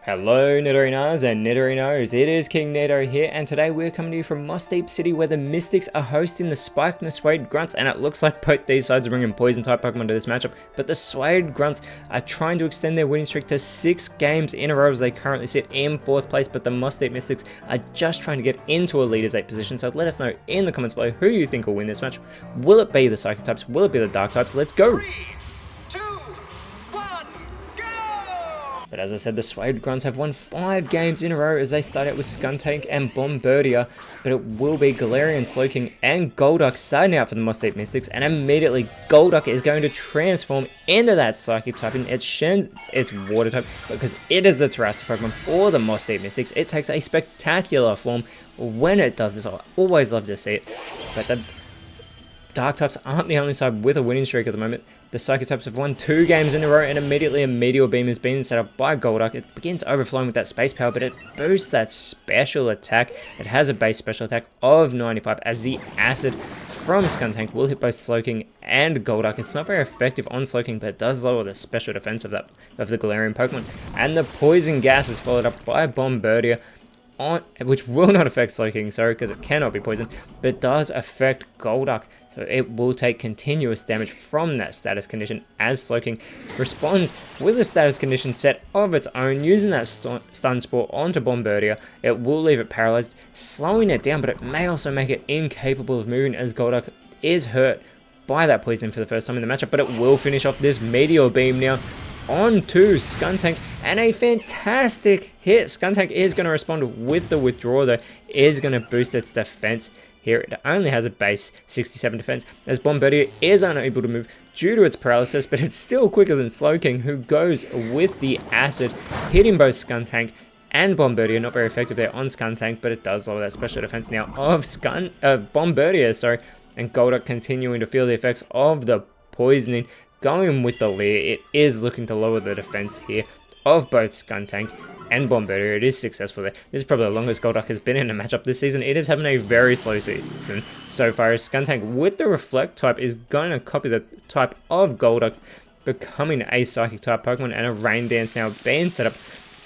Hello Nidorinas and Nidorinos, it is KingNido here, and today we're coming to you from Moss Deep City where the Mystics are hosting the Spiked and the Suede Grunts, and it looks like both these sides are bringing poison type Pokemon to this matchup, but the Suede Grunts are trying to extend their winning streak to 6 games in a row as they currently sit in 4th place, but the Moss Deep Mystics are just trying to get into a Leaders 8 position, so let us know in the comments below who you think will win this match. Will it be the Psychic types? Will it be the Dark types? Let's go! 3, 2, 1, go! But as I said, the Suede Grunts have won 5 games in a row as they start out with Skuntank and Bombardier, but it will be Galarian, Slowking, and Golduck starting out for the Moss Deep Mystics, and immediately Golduck is going to transform into that Psychic type, and it sheds its Water type because it is the Terrestrial Pokemon for the Moss Deep Mystics. It takes a spectacular form when it does this. I always love to see it, but the Dark types aren't the only side with a winning streak at the moment. The Psychic types have won 2 games in a row, and immediately a Meteor Beam is being set up by Golduck. It begins overflowing with that space power, but it boosts that special attack. It has a base special attack of 95 as the Acid from Skuntank will hit both Slowking and Golduck. It's not very effective on Slowking, but it does lower the special defense of the Galarian Pokemon. And the Poison Gas is followed up by Bombardier, which will not affect Slowking, sorry, because it cannot be poisoned, but it does affect Golduck. So it will take continuous damage from that status condition as Slowking responds with a status condition set of its own, using that stun spore onto Bombardier. It will leave it paralyzed, slowing it down, but it may also make it incapable of moving as Golduck is hurt by that poison for the first time in the matchup, but it will finish off this Meteor Beam now onto Skuntank, and a fantastic hit. Skuntank is going to respond with the withdraw though, is going to boost its defense. Here it only has a base 67 defense as Bombardier is unable to move due to its paralysis, but it's still quicker than Slowking, who goes with the Acid, hitting both Skuntank and Bombardier. Not very effective there on Skuntank, but it does lower that special defense now of Bombardier, sorry, and Golduck continuing to feel the effects of the poisoning. Going with the Leer, it is looking to lower the defense here of both Skuntank and Bombardier. It is successful there. This is probably the longest Golduck has been in a matchup this season. It is having a very slow season so far, as Skuntank with the Reflect type is going to copy the type of Golduck, becoming a Psychic type Pokemon, and a Rain Dance now being set up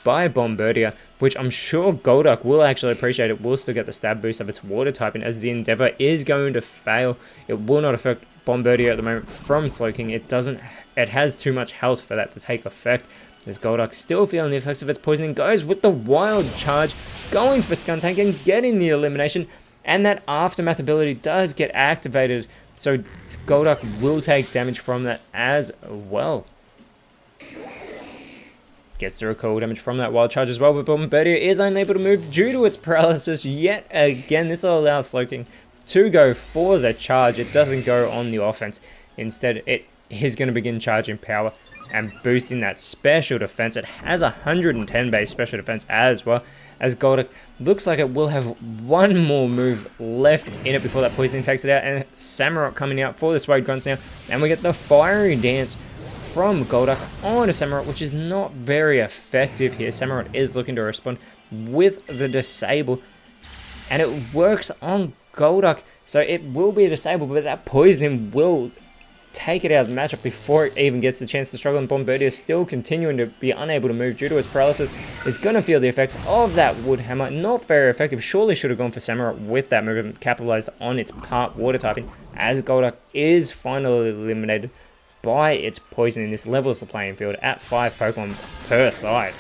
by Bombardier, which I'm sure Golduck will actually appreciate. It will still get the stab boost of its Water typing as the Endeavor is going to fail. It will not affect Bombardier at the moment from Slowking. It has too much health for that to take effect. As Golduck, still feeling the effects of its poisoning, goes with the Wild Charge, going for Skuntank and getting the elimination, and that Aftermath ability does get activated, so Golduck will take damage from that as well. Gets the recoil damage from that Wild Charge as well, but Bombardier is unable to move due to its paralysis yet again. This will allow Slowking to go for the charge. It doesn't go on the offense. Instead, it is going to begin charging power and boosting that special defense. It has 110 base special defense as well, as Golduck looks like it will have one more move left in it before that poisoning takes it out, and Samurott coming out for the Suede Grunts now, and we get the Fiery Dance from Golduck onto Samurott, which is not very effective here. Samurott is looking to respond with the Disable, and it works on Golduck, so it will be a Disable, but that poisoning will take it out of the matchup before it even gets the chance to struggle, and Bombardier still continuing to be unable to move due to its paralysis is going to feel the effects of that Wood Hammer. Not very effective. Surely should have gone for Samurott with that move and capitalized on its part Water typing, as Golduck is finally eliminated by its poisoning. This levels the playing field at 5 Pokemon per side.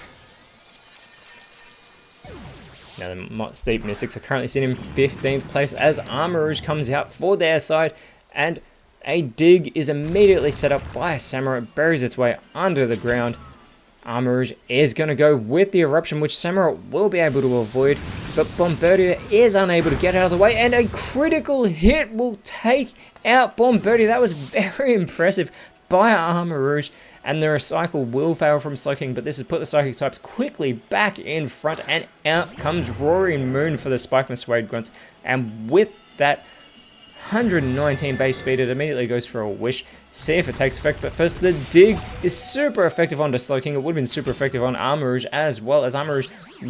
Now the Moss Deep Mystics are currently sitting in 15th place as Armarouge comes out for their side, and a dig is immediately set up by Samurott, buries its way under the ground. Armarouge is going to go with the Eruption, which Samurott will be able to avoid, but Bombardier is unable to get out of the way, and a critical hit will take out Bombardier. That was very impressive by Armarouge, and the Recycle will fail from Slowking, but this has put the Psychic types quickly back in front, and out comes Roaring Moon for the Spike and Suede Grunts, and with that 119 base speed, it immediately goes for a Wish, see if it takes effect, but first the Dig is super effective onto Slowking. It would have been super effective on Armarouge as well, as Armarouge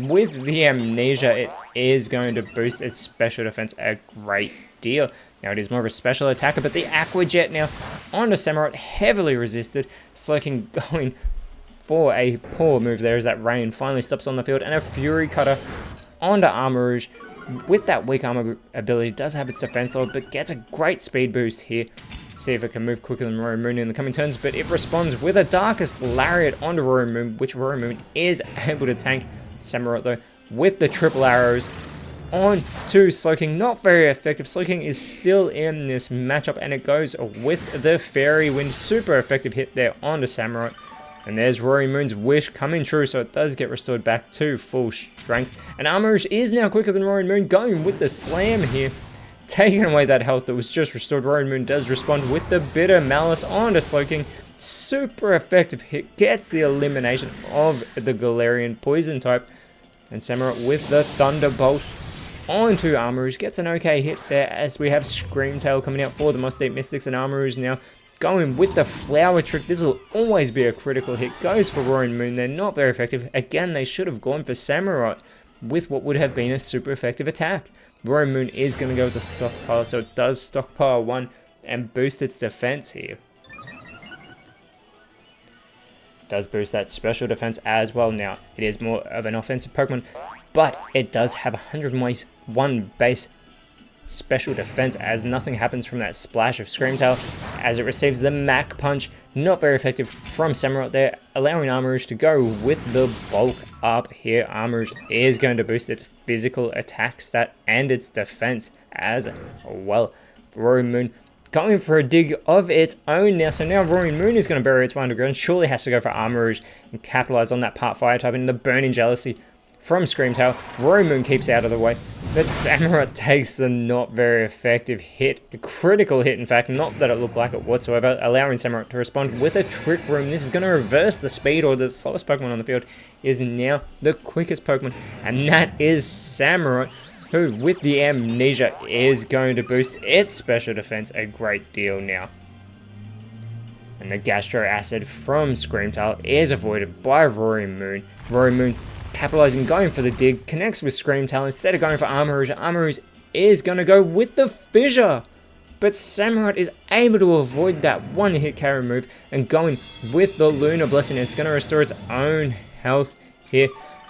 with the Amnesia, it is going to boost its special defense a great deal. Now it is more of a special attacker, but the Aqua Jet now onto Samurott, heavily resisted. Slowking going for a poor move there as that Rain finally stops on the field, and a Fury Cutter onto Armarouge. With that weak armor ability, does have its defense load, but gets a great speed boost here. See if it can move quicker than Roaring Moon in the coming turns, but it responds with a Darkest Lariat onto Roaring Moon, which Roaring Moon is able to tank. Samurott though, with the triple arrows on to Slowking, not very effective. Slowking is still in this matchup, and it goes with the Fairy Wind, super effective hit there onto Samurott. And there's Roaring Moon's wish coming true, so it does get restored back to full strength. And Armarouge is now quicker than Roaring Moon, going with the slam here, taking away that health that was just restored. Roaring Moon does respond with the Bitter Malice onto Slowking. Super effective hit, gets the elimination of the Galarian Poison type. And Samurott with the Thunderbolt onto Armarouge, gets an okay hit there as we have Screamtail coming out for the Moss Deep Mystics, and Armarouge now going with the Flower Trick. This will always be a critical hit. Goes for Roaring Moon. They're not very effective. Again, they should have gone for Samurott with what would have been a super effective attack. Roaring Moon is going to go with the stockpile, so it does stockpile one and boost its defense here. Does boost that special defense as well. Now, it is more of an offensive Pokemon, but it does have 101 base special defense as nothing happens from that splash of Screamtail as it receives the Mach Punch. Not very effective from Samurott there, allowing Armarouge to go with the bulk up here. Armarouge is going to boost its physical attack stat and its defense as well. Roaring Moon going for a dig of its own now, so now Roaring Moon is going to bury its way underground. Surely has to go for Armarouge and capitalize on that part fire type and the Burning Jealousy from Screamtail. Roaring Moon keeps out of the way, but Samurott takes the not very effective hit, a critical hit in fact, not that it looked like it whatsoever, allowing Samurott to respond with a Trick Room. This is going to reverse the speed, or the slowest Pokemon on the field is now the quickest Pokemon, and that is Samurott, who with the Amnesia is going to boost its special defense a great deal now. And the Gastro Acid from Screamtail is avoided by Roaring Moon. Roaring Moon capitalizing, going for the dig, connects with Screamtail instead of going for Armarouge. Armarouge is going to go with the Fissure, but Samurott is able to avoid that one hit carry move and going with the Lunar Blessing. It's going to restore its own health here.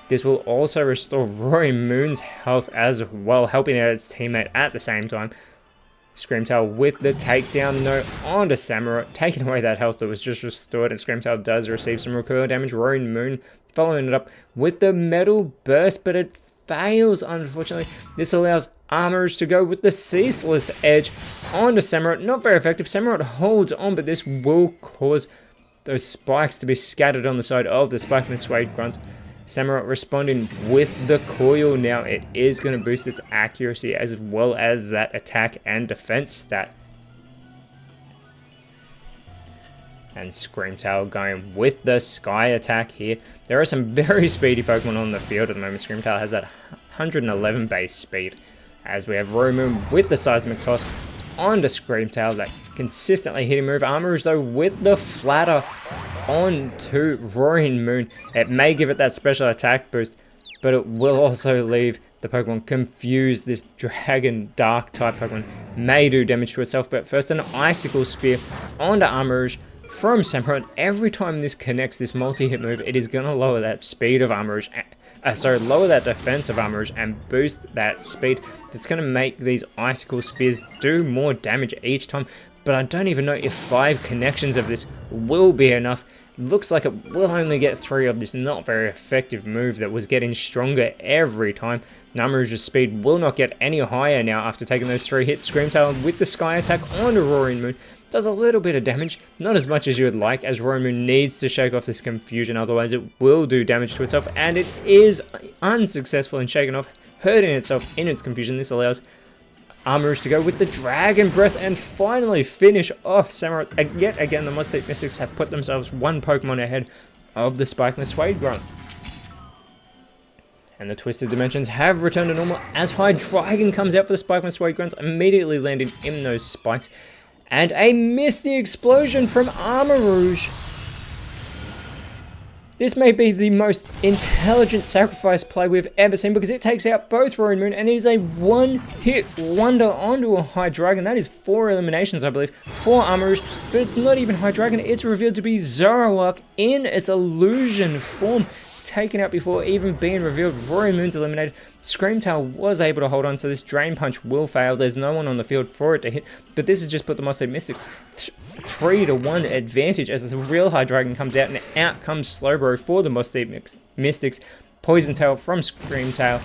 This will also restore Roaring Moon's health as well, helping out its teammate at the same time. Screamtail with the takedown note onto Samurott, taking away that health that was just restored, and Screamtail does receive some recoil damage. Roaring Moon following it up with the Metal Burst, but it fails, unfortunately. This allows Armarouge to go with the Ceaseless Edge onto Samurott. Not very effective. Samurott holds on, but this will cause those spikes to be scattered on the side of the Spikeman Suede Grunts. Samurott responding with the Coil now. It is going to boost its accuracy as well as that attack and defense stat. And Screamtail going with the Sky Attack here. There are some very speedy Pokemon on the field at the moment. Screamtail has that 111 base speed, as we have Roaring Moon with the Seismic Toss onto Screamtail, that consistently hitting move. Armarouge though with the Flatter onto Roaring Moon. It may give it that special attack boost, but it will also leave the Pokemon confused. This Dragon Dark type Pokemon may do damage to itself, but first an Icicle Spear onto Armarouge from Samurott. Every time this connects, this multi-hit move, it is going to lower that speed of Armarouge, lower that defense of Armarouge and boost that speed. It's going to make these Icicle Spears do more damage each time, but I don't even know if 5 connections of this will be enough. Looks like it will only get 3 of this not very effective move that was getting stronger every time. Armarouge's speed will not get any higher now after taking those 3 hits. Screamtail with the Sky Attack onto Roaring Moon does a little bit of damage, not as much as you would like, as Roaring Moon needs to shake off this confusion, otherwise it will do damage to itself, and it is unsuccessful in shaking off, hurting itself in its confusion. This allows Armarouge to go with the Dragon Breath and finally finish off Samurott. Yet again, the Moss Deep Mystics have put themselves 1 Pokemon ahead of the Spikeless Suede Grunts. And the Twisted Dimensions have returned to normal as Hydreigon comes out for the Spikeless Suede Grunts, immediately landing in those spikes. And a Misty Explosion from Armarouge. This may be the most intelligent sacrifice play we've ever seen because it takes out both Roaring Moon and it is a one-hit wonder onto a High Dragon. That is 4 eliminations, I believe, for Armarouge, but it's not even High Dragon. It's revealed to be Zoroark in its illusion form, taken out before even being revealed. Roaring Moon's eliminated. Screamtail was able to hold on, so this Drain Punch will fail. There's no one on the field for it to hit, but this has just put the Moss State Mystics 3-1 advantage as the real High Dragon comes out, and out comes Slowbro for the Moss State Mystics. Poison Tail from Screamtail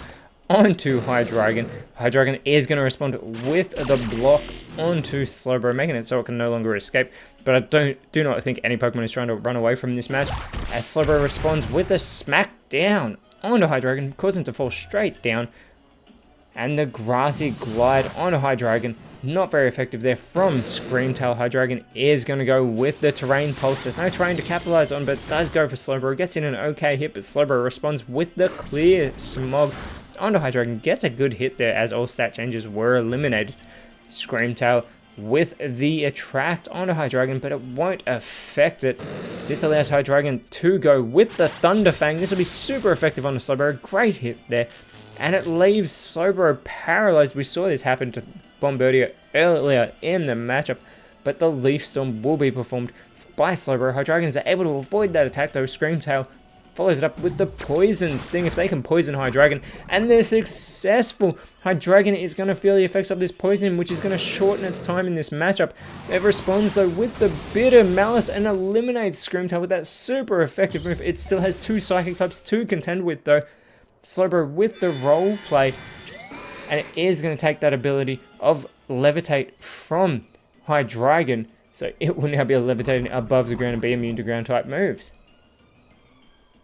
onto High Dragon. High Dragon is going to respond with the block onto Slowbro, making it so it can no longer escape. But I do not think any Pokemon is trying to run away from this match, as Slowbro responds with a smackdown onto High Dragon, causing it to fall straight down. And the Grassy Glide onto High Dragon, not very effective there from Screamtail. High Dragon is going to go with the Terrain Pulse. There's no terrain to capitalize on, but does go for Slowbro. Gets in an okay hit, but Slowbro responds with the Clear Smog onto High Dragon. Gets a good hit there as all stat changes were eliminated. Screamtail with the Attract onto High Dragon, but it won't affect it. This allows High Dragon to go with the Thunder Fang. This will be super effective on the Slowbro. Great hit there. And it leaves Slowbro paralyzed. We saw this happen to Bombardier earlier in the matchup, but the Leaf Storm will be performed by Slowbro. High Dragons are able to avoid that attack though. Screamtail follows it up with the Poison Sting. If they can poison High Dragon, and they're successful, High Dragon is going to feel the effects of this poison, which is going to shorten its time in this matchup. It responds though with the Bitter Malice and eliminates Screamtail with that super effective move. It still has 2 Psychic types to contend with though. Slowbro with the Role Play, and it is going to take that ability of Levitate from High Dragon, so it will now be levitating above the ground and be immune to ground type moves.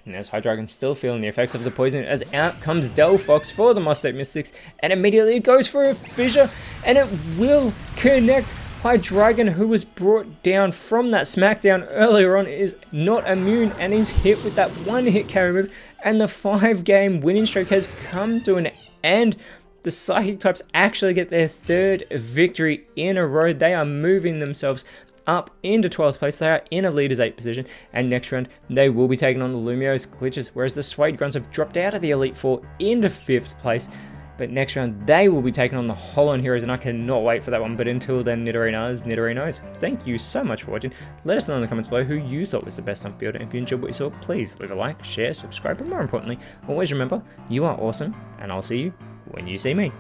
And as High Dragon's still feeling the effects of the poison, as out comes Delphox for the Moss State Mystics, and immediately it goes for a Fissure, and it will connect. High Dragon, who was brought down from that smackdown earlier on, is not immune and is hit with that 1-hit carry move, and the 5-game winning streak has come to an end. The Psychic types actually get their 3rd victory in a row. They are moving themselves up into 12th place. They are in a leader's 8 position, and next round they will be taking on the Lumiose Glitches, whereas the Suede Grunts have dropped out of the Elite 4 into 5th place. But next round, they will be taking on the Holon Heroes, and I cannot wait for that one. But until then, Nidorinos, thank you so much for watching. Let us know in the comments below who you thought was the best on field. And if you enjoyed what you saw, please leave a like, share, subscribe, but more importantly, always remember, you are awesome, and I'll see you when you see me.